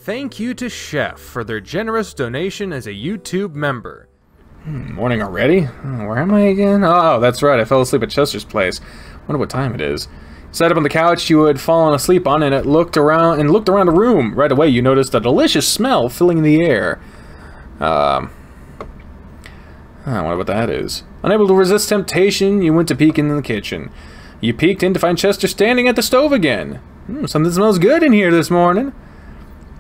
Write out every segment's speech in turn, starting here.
thank you to Chef for their generous donation as a YouTube member. Morning already? Where am I again? Oh, that's right, I fell asleep at Chester's place. Wonder what time it is. Sat up on the couch you had fallen asleep on and looked around the room. Right away you noticed a delicious smell filling the air. I wonder what that is. Unable to resist temptation, you went to peek in the kitchen. You peeked in to find Chester standing at the stove again. Something smells good in here this morning.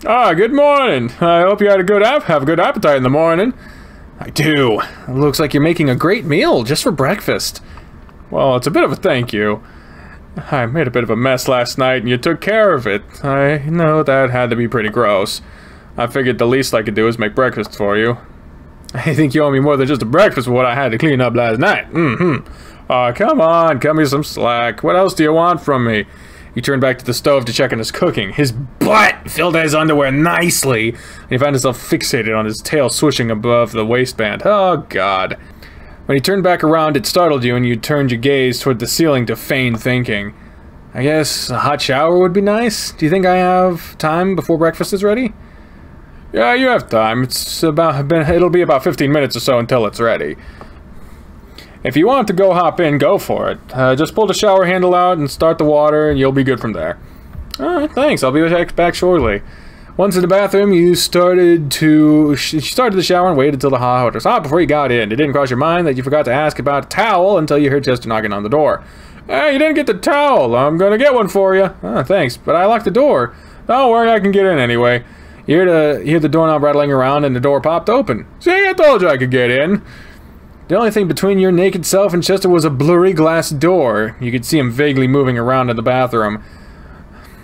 Good morning. I hope you had have a good appetite in the morning. I do. It looks like you're making a great meal just for breakfast. Well, it's a bit of a thank you. I made a bit of a mess last night and you took care of it. I know that had to be pretty gross. I figured the least I could do is make breakfast for you. I think you owe me more than just a breakfast for what I had to clean up last night. Come on, cut me some slack. What else do you want from me? He turned back to the stove to check on his cooking. His butt filled his underwear nicely, and he found himself fixated on his tail swishing above the waistband. Oh, God. When he turned back around, it startled you, and you turned your gaze toward the ceiling to feign thinking. I guess a hot shower would be nice? Do you think I have time before breakfast is ready? Yeah, you have time. It'll be about 15 minutes or so until it's ready. If you want to go hop in, go for it. Just pull the shower handle out and start the water, and you'll be good from there. Alright, thanks. I'll be back shortly. Once in the bathroom, you started the shower and waited till the hot water was hot before you got in. It didn't cross your mind that you forgot to ask about a towel until you heard Chester knocking on the door. Hey, you didn't get the towel. I'm gonna get one for you. Thanks, but I locked the door. Don't worry, I can get in anyway. You hear the doorknob rattling around and the door popped open. See, I told you I could get in. The only thing between your naked self and Chester was a blurry glass door. You could see him vaguely moving around in the bathroom.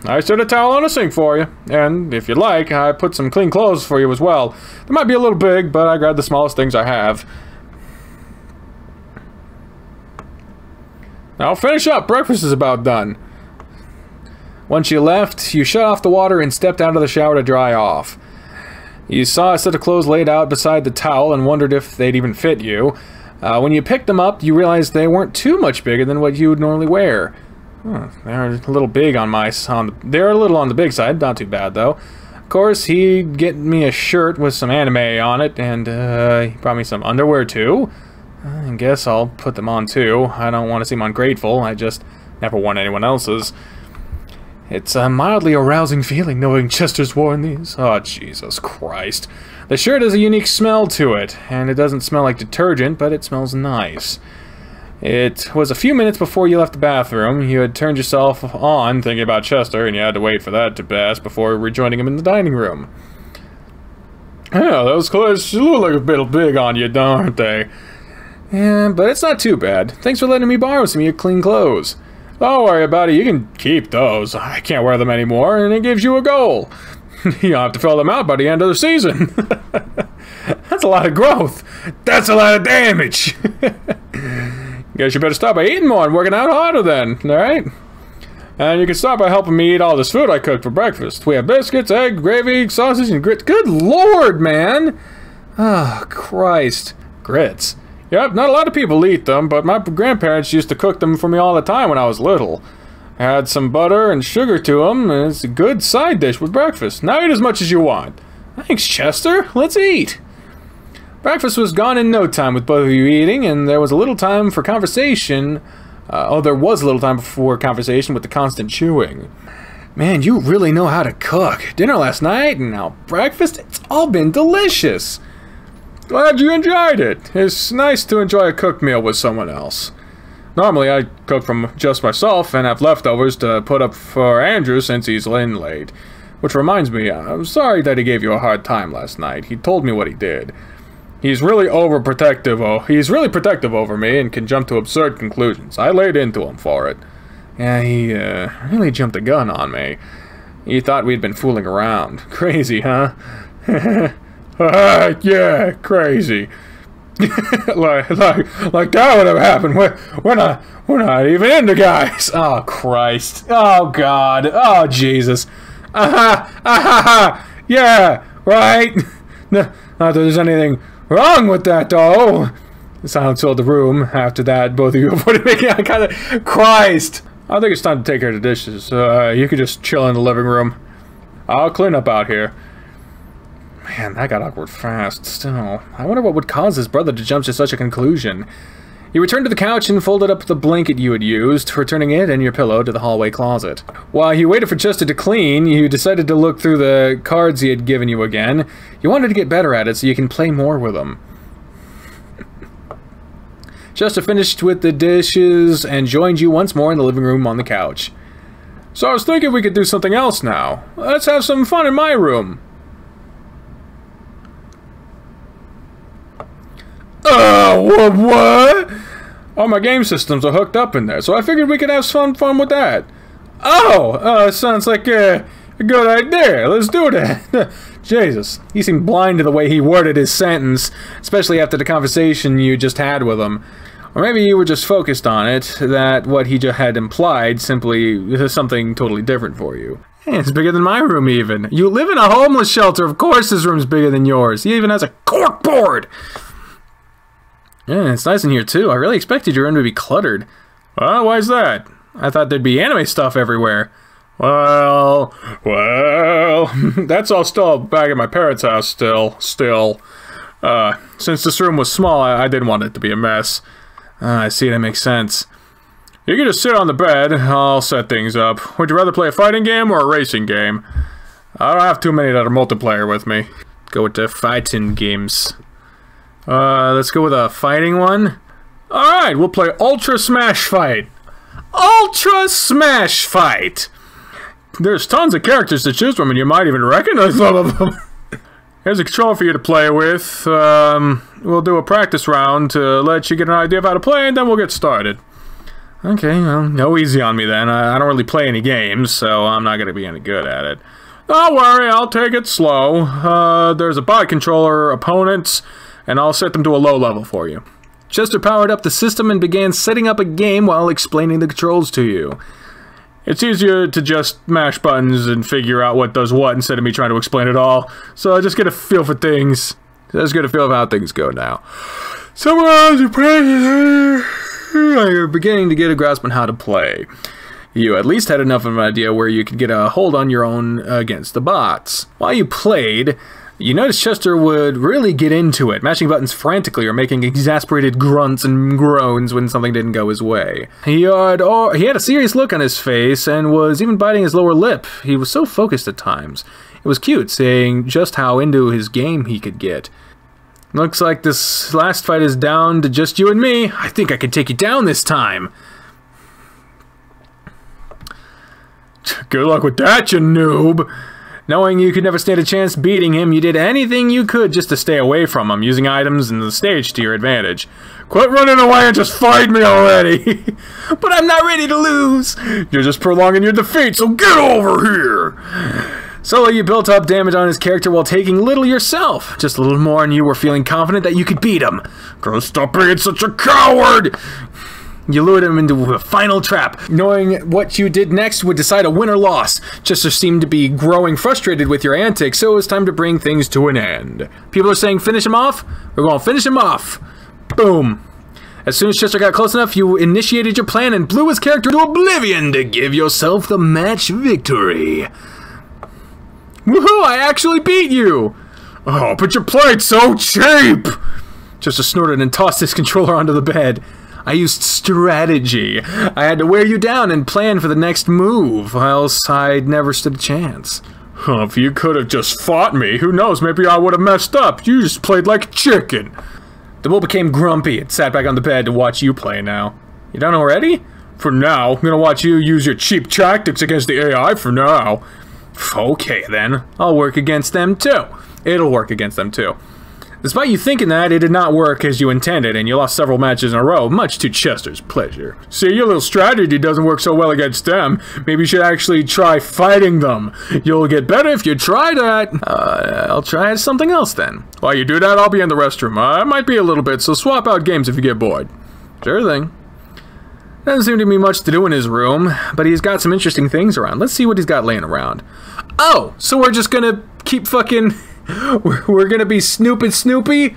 I set a towel on a sink for you, and if you'd like, I put some clean clothes for you as well. They might be a little big, but I grabbed the smallest things I have. Now finish up, breakfast is about done. Once you left, you shut off the water and stepped out of the shower to dry off. You saw a set of clothes laid out beside the towel and wondered if they'd even fit you. When you picked them up, you realized they weren't too much bigger than what you would normally wear. They're a little big they're a little on the big side, not too bad though. Of course, he'd get me a shirt with some anime on it, and he brought me some underwear too. I guess I'll put them on too. I don't want to seem ungrateful, I just never worn anyone else's. It's a mildly arousing feeling knowing Chester's worn these. Oh, Jesus Christ. The shirt has a unique smell to it, and it doesn't smell like detergent, but it smells nice. It was a few minutes before you left the bathroom. You had turned yourself on thinking about Chester, and you had to wait for that to pass before rejoining him in the dining room. Yeah, those clothes look like a bit big on you, aren't they? Yeah, but it's not too bad. Thanks for letting me borrow some of your clean clothes. Don't worry about it, you can keep those. I can't wear them anymore, and it gives you a goal. You don't have to fill them out by the end of the season. That's a lot of growth. That's a lot of damage. Guess you better start by eating more and working out harder then, alright? And you can start by helping me eat all this food I cooked for breakfast. We have biscuits, egg, gravy, sausage, and grits. Good Lord, man! Oh, Christ. Grits. Yep, not a lot of people eat them, but my grandparents used to cook them for me all the time when I was little. Add some butter and sugar to them, and it's a good side dish with breakfast. Now eat as much as you want. Thanks, Chester. Let's eat. Breakfast was gone in no time with both of you eating, and there was a little time for conversation. There was a little time for conversation with the constant chewing. Man, you really know how to cook. Dinner last night, and now breakfast. It's all been delicious. Glad you enjoyed it. It's nice to enjoy a cooked meal with someone else. Normally, I cook from just myself and have leftovers to put up for Andrew since he's in late. Which reminds me, I'm sorry that he gave you a hard time last night. He told me what he did. He's really really protective over me and can jump to absurd conclusions. I laid into him for it. Yeah, he really jumped the gun on me. He thought we'd been fooling around. Crazy, huh? Yeah, crazy. like that would have happened. We're not even into guys. Oh Christ. Oh God. Oh Jesus. Yeah, right. No, not that there's anything wrong with that though. The silence filled the room. After that, both of you avoided making eye contact. Christ. I think it's time to take care of the dishes. You could just chill in the living room. I'll clean up out here. Man, that got awkward fast. Still, I wonder what would cause his brother to jump to such a conclusion. You returned to the couch and folded up the blanket you had used, returning it and your pillow to the hallway closet. While you waited for Chester to clean, you decided to look through the cards he had given you again. You wanted to get better at it so you can play more with them. Chester finished with the dishes and joined you once more in the living room on the couch. So I was thinking we could do something else now. Let's have some fun in my room. What? All my game systems are hooked up in there, so I figured we could have some fun with that. Sounds like a good idea. Let's do that. Jesus, he seemed blind to the way he worded his sentence, especially after the conversation you just had with him. Or maybe you were just focused on it, that what he just had implied simply is something totally different for you. Hey, it's bigger than my room even. You live in a homeless shelter, of course his room's bigger than yours. He even has a corkboard! Yeah, it's nice in here too. I really expected your room to be cluttered. Well, why's that? I thought there'd be anime stuff everywhere. Well, that's all still back at my parents' house still. Since this room was small, I didn't want it to be a mess. I see, that makes sense. You can just sit on the bed, I'll set things up. Would you rather play a fighting game or a racing game? I don't have too many that are multiplayer with me. Go with the fighting games. Let's go with a fighting one. Alright, we'll play Ultra Smash Fight. Ultra Smash Fight! There's tons of characters to choose from, and you might even recognize some of them. Here's a controller for you to play with. We'll do a practice round to let you get an idea of how to play, and then we'll get started. Okay, well, go easy on me then. I don't really play any games, so I'm not going to be any good at it. Don't worry, I'll take it slow. There's a bot controller opponents, and I'll set them to a low level for you. Chester powered up the system and began setting up a game while explaining the controls to you. It's easier to just mash buttons and figure out what does what instead of me trying to explain it all. So I just get a feel for things. Just get a feel of how things go now. Summarize your play. You're beginning to get a grasp on how to play. You at least had enough of an idea where you could get a hold on your own against the bots. While you played, you noticed Chester would really get into it, mashing buttons frantically or making exasperated grunts and groans when something didn't go his way. He had a serious look on his face and was even biting his lower lip. He was so focused at times. It was cute, seeing just how into his game he could get. Looks like this last fight is down to just you and me. I think I can take you down this time. Good luck with that, you noob. Knowing you could never stand a chance beating him, you did anything you could just to stay away from him, using items and the stage to your advantage. Quit running away and just fight me already! But I'm not ready to lose! You're just prolonging your defeat, so get over here! Slowly you built up damage on his character while taking little yourself. Just a little more and you were feeling confident that you could beat him. Girl, stop being such a coward! You lured him into a final trap, knowing what you did next would decide a win or loss. Chester seemed to be growing frustrated with your antics, so it was time to bring things to an end. People are saying finish him off? We're going to finish him off. Boom. As soon as Chester got close enough, you initiated your plan and blew his character to oblivion to give yourself the match victory. Woohoo, I actually beat you! Oh, but you played so cheap! Chester snorted and tossed his controller onto the bed. I used strategy. I had to wear you down and plan for the next move, else I'd never stood a chance. If you could have just fought me, who knows, maybe I would have messed up. You just played like a chicken. The bull became grumpy and sat back on the bed to watch you play now. You done already? For now. I'm gonna watch you use your cheap tactics against the AI for now. Okay then. I'll work against them too. It'll work against them too. Despite you thinking that, it did not work as you intended, and you lost several matches in a row, much to Chester's pleasure. See, your little strategy doesn't work so well against them. Maybe you should actually try fighting them. You'll get better if you try that. I'll try something else then. While you do that, I'll be in the restroom. I might be a little bit, so swap out games if you get bored. Sure thing. Doesn't seem to be much to do in his room, but he's got some interesting things around. Let's see what he's got laying around. Oh, so we're just gonna keep fucking... We're gonna be snooping Snoopy?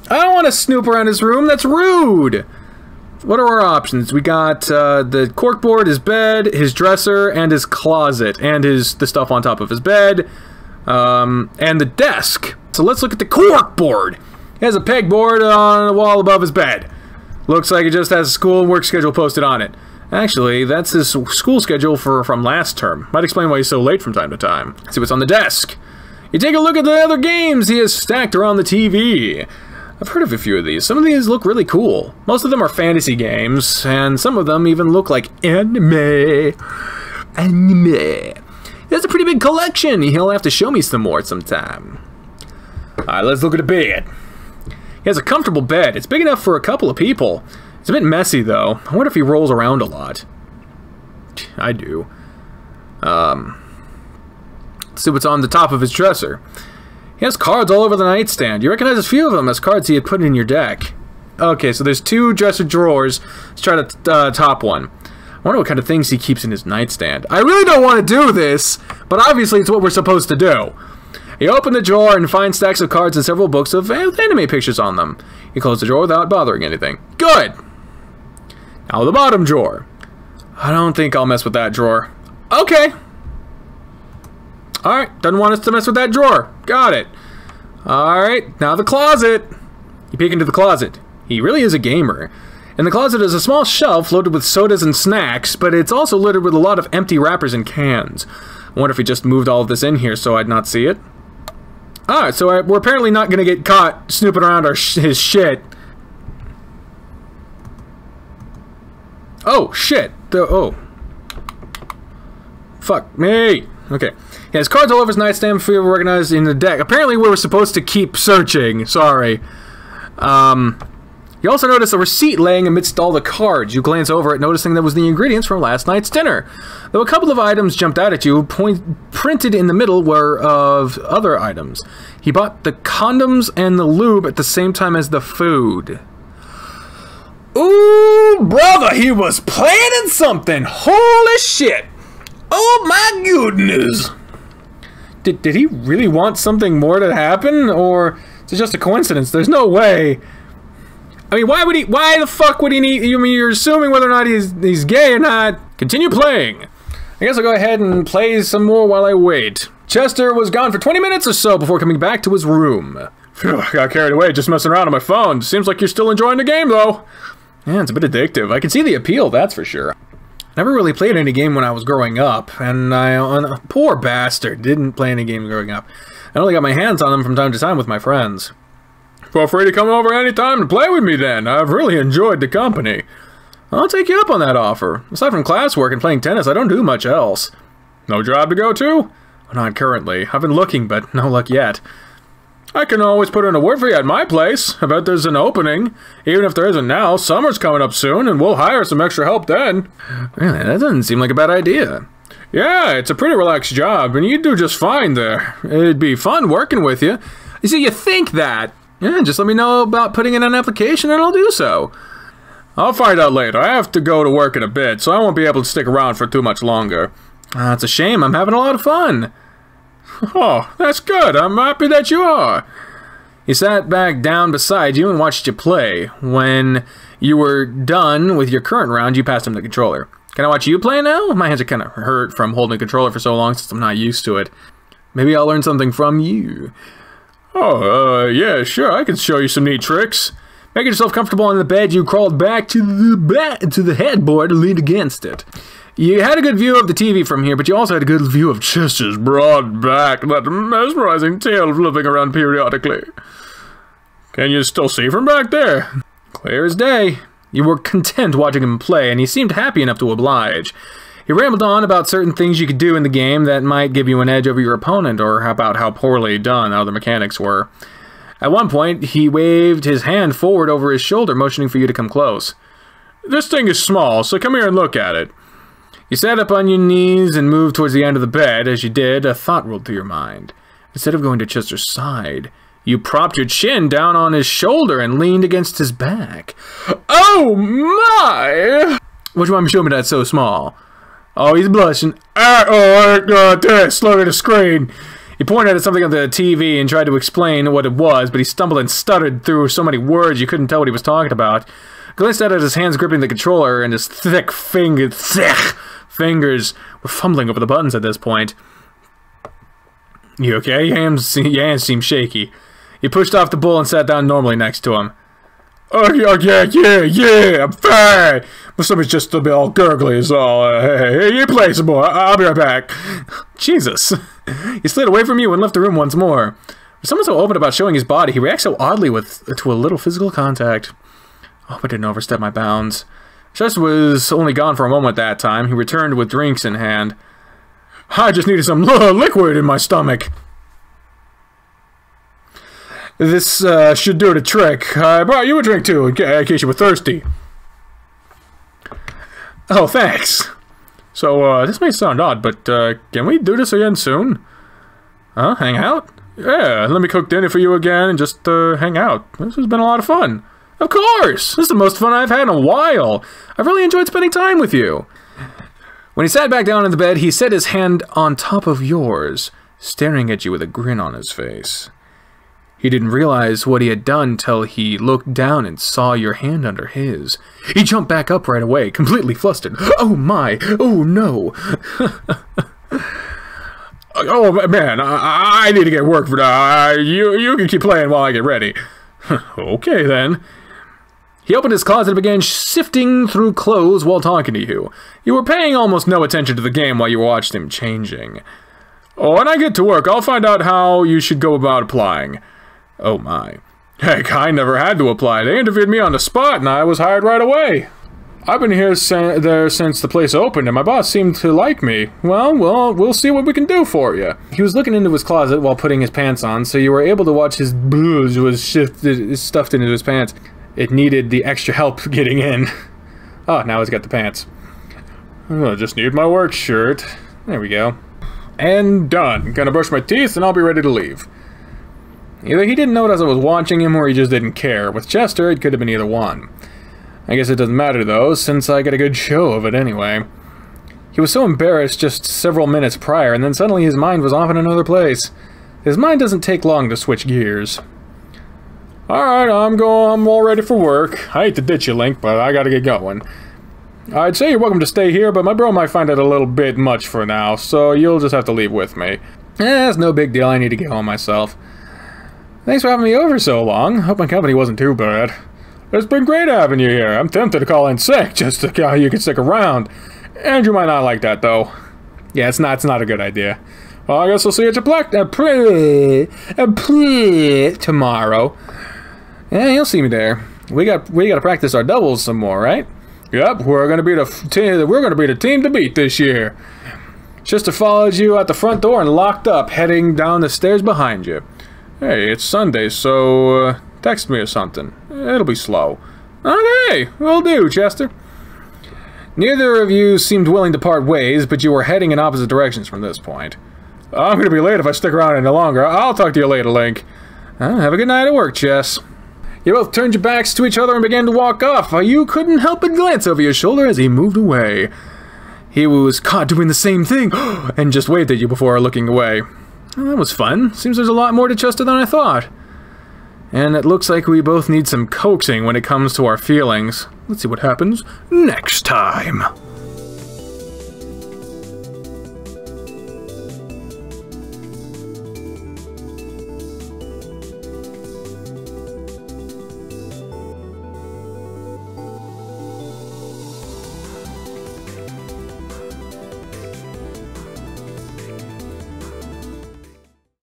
I don't want to snoop around his room, that's rude! What are our options? We got the corkboard, his bed, his dresser, and his closet, and the stuff on top of his bed, and the desk. so let's look at the corkboard. He has a pegboard on the wall above his bed. Looks like it just has a school and work schedule posted on it. Actually, that's his school schedule from last term. Might explain why he's so late from time to time. Let's see what's on the desk. You take a look at the other games he has stacked around the TV. I've heard of a few of these. Some of these look really cool. Most of them are fantasy games, and some of them even look like anime. That's a pretty big collection. He'll have to show me some more sometime. Alright, let's look at the bed. He has a comfortable bed. It's big enough for a couple of people. It's a bit messy, though. I wonder if he rolls around a lot. I do. Let's see what's on the top of his dresser. He has cards all over the nightstand. You recognize a few of them as cards he had put in your deck. Okay, so there's 2 dresser drawers. Let's try the top one. I wonder what kind of things he keeps in his nightstand. I really don't want to do this, but obviously it's what we're supposed to do. You open the drawer and find stacks of cards and several books with anime pictures on them. You close the drawer without bothering anything. Good! Now the bottom drawer. I don't think I'll mess with that drawer. Okay. Alright, doesn't want us to mess with that drawer. Got it. Alright, now the closet. You peek into the closet. He really is a gamer. In the closet is a small shelf loaded with sodas and snacks, but it's also littered with a lot of empty wrappers and cans. I wonder if he just moved all of this in here so I'd not see it. Alright, so we're apparently not going to get caught snooping around his shit. Oh, shit. Oh. Fuck me. Okay. He has cards all over his nightstand for you organized in the deck. Apparently we were supposed to keep searching. Sorry. You also notice a receipt laying amidst all the cards. You glance over it, noticing that was the ingredients from last night's dinner. Though a couple of items jumped out at you, printed in the middle were of other items. He bought the condoms and the lube at the same time as the food. Ooh, brother, he was planning something. Holy shit. Oh my goodness. Did he really want something more to happen, or is it just a coincidence? There's no way. I mean, why the fuck would he need, I mean, you're assuming whether or not he's gay or not. Continue playing. I guess I'll go ahead and play some more while I wait. Chester was gone for 20 minutes or so before coming back to his room. Phew, I got carried away just messing around on my phone. Seems like you're still enjoying the game, though. Yeah, it's a bit addictive. I can see the appeal, that's for sure. Never really played any game when I was growing up, and poor bastard, didn't play any games growing up. I only got my hands on them from time to time with my friends. Feel free to come over any time to play with me then. I've really enjoyed the company. I'll take you up on that offer. Aside from classwork and playing tennis, I don't do much else. No job to go to? Not currently. I've been looking, but no luck yet. I can always put in a word for you at my place. I bet there's an opening. Even if there isn't now, summer's coming up soon, and we'll hire some extra help then. Really, that doesn't seem like a bad idea. Yeah, it's a pretty relaxed job, and you'd do just fine there. It'd be fun working with you. You see, you think that. Yeah, just let me know about putting in an application, and I'll do so. I'll find out later. I have to go to work in a bit, so I won't be able to stick around for too much longer. It's a shame. I'm having a lot of fun. Oh, that's good. I'm happy that you are. He sat back down beside you and watched you play. When you were done with your current round, you passed him the controller. Can I watch you play now? My hands are kind of hurt from holding the controller for so long since I'm not used to it. Maybe I'll learn something from you. Oh, yeah, sure. I can show you some neat tricks. Making yourself comfortable on the bed, you crawled back to the headboard and leaned against it. You had a good view of the TV from here, but you also had a good view of Chester's broad back, that mesmerizing tail flipping around periodically. Can you still see from back there? Clear as day. You were content watching him play, and he seemed happy enough to oblige. He rambled on about certain things you could do in the game that might give you an edge over your opponent, or about how poorly done other mechanics were. At one point, he waved his hand forward over his shoulder, motioning for you to come close. This thing is small, so come here and look at it. You sat up on your knees and moved towards the end of the bed. As you did, a thought rolled through your mind. Instead of going to Chester's side, you propped your chin down on his shoulder and leaned against his back. Oh my! Which one showed me that's so small? Oh, he's blushing. This, look at the screen. He pointed at something on the TV and tried to explain what it was, but he stumbled and stuttered through so many words you couldn't tell what he was talking about. Glanced at his hands gripping the controller, and his thick fingers were fumbling over the buttons at this point. You okay? Your hands seem shaky. He pushed off the bull and sat down normally next to him. Oh, yeah, I'm fine. My stomach's just a bit all gurgly is all. Hey, you play some more. I'll be right back. Jesus. He slid away from you and left the room once more. For someone so open about showing his body, he reacts so oddly to a little physical contact. I hope I didn't overstep my bounds. Chester was only gone for a moment that time. He returned with drinks in hand. I just needed some liquid in my stomach. This should do the trick. I brought you a drink too, in case you were thirsty. Oh, thanks. So, this may sound odd, but can we do this again soon? Huh? Hang out? Yeah, let me cook dinner for you again and just hang out. This has been a lot of fun. Of course! This is the most fun I've had in a while. I've really enjoyed spending time with you. When he sat back down in the bed, he set his hand on top of yours, staring at you with a grin on his face. He didn't realize what he had done till he looked down and saw your hand under his. He jumped back up right away, completely flustered. Oh my! Oh no! Oh man, I need to get work for that. You can keep playing while I get ready. Okay then. He opened his closet and began sifting through clothes while talking to you. You were paying almost no attention to the game while you watched him changing. Oh, when I get to work, I'll find out how you should go about applying. Oh my. Heck, I never had to apply. They interviewed me on the spot and I was hired right away. I've been here there since the place opened and my boss seemed to like me. Well, we'll see what we can do for you. He was looking into his closet while putting his pants on, so you were able to watch his booze was stuffed into his pants. It needed the extra help getting in. Oh, now he's got the pants. I just need my work shirt. There we go. And done. Gonna brush my teeth and I'll be ready to leave. Either he didn't notice I was watching him or he just didn't care. With Chester, it could have been either one. I guess it doesn't matter though, since I get a good show of it anyway. He was so embarrassed just several minutes prior, and then suddenly his mind was off in another place. His mind doesn't take long to switch gears. Alright, I'm all ready for work. I hate to ditch you, Link, but I gotta get going. I'd say you're welcome to stay here, but my bro might find it a little bit much for now, so you'll just have to leave with me. It's no big deal, I need to get home myself. Thanks for having me over so long. Hope my company wasn't too bad. It's been great having you here. I'm tempted to call in sick just to how you can stick around. Andrew might not like that, though. Yeah, it's not a good idea. Well, I guess I'll see you at tomorrow. Yeah, you'll see me there. We got to practice our doubles some more, right? Yep, we're gonna be the team to beat this year. Chester followed you out the front door and locked up, heading down the stairs behind you. Hey, it's Sunday, so text me or something. It'll be slow. Okay, will do, Chester. Neither of you seemed willing to part ways, but you were heading in opposite directions from this point. I'm gonna be late if I stick around any longer. I'll talk to you later, Link. Have a good night at work, Chess. You both turned your backs to each other and began to walk off. You couldn't help but glance over your shoulder as he moved away. He was caught doing the same thing and just waved at you before looking away. Well, that was fun. Seems there's a lot more to Chester than I thought. And it looks like we both need some coaxing when it comes to our feelings. Let's see what happens next time.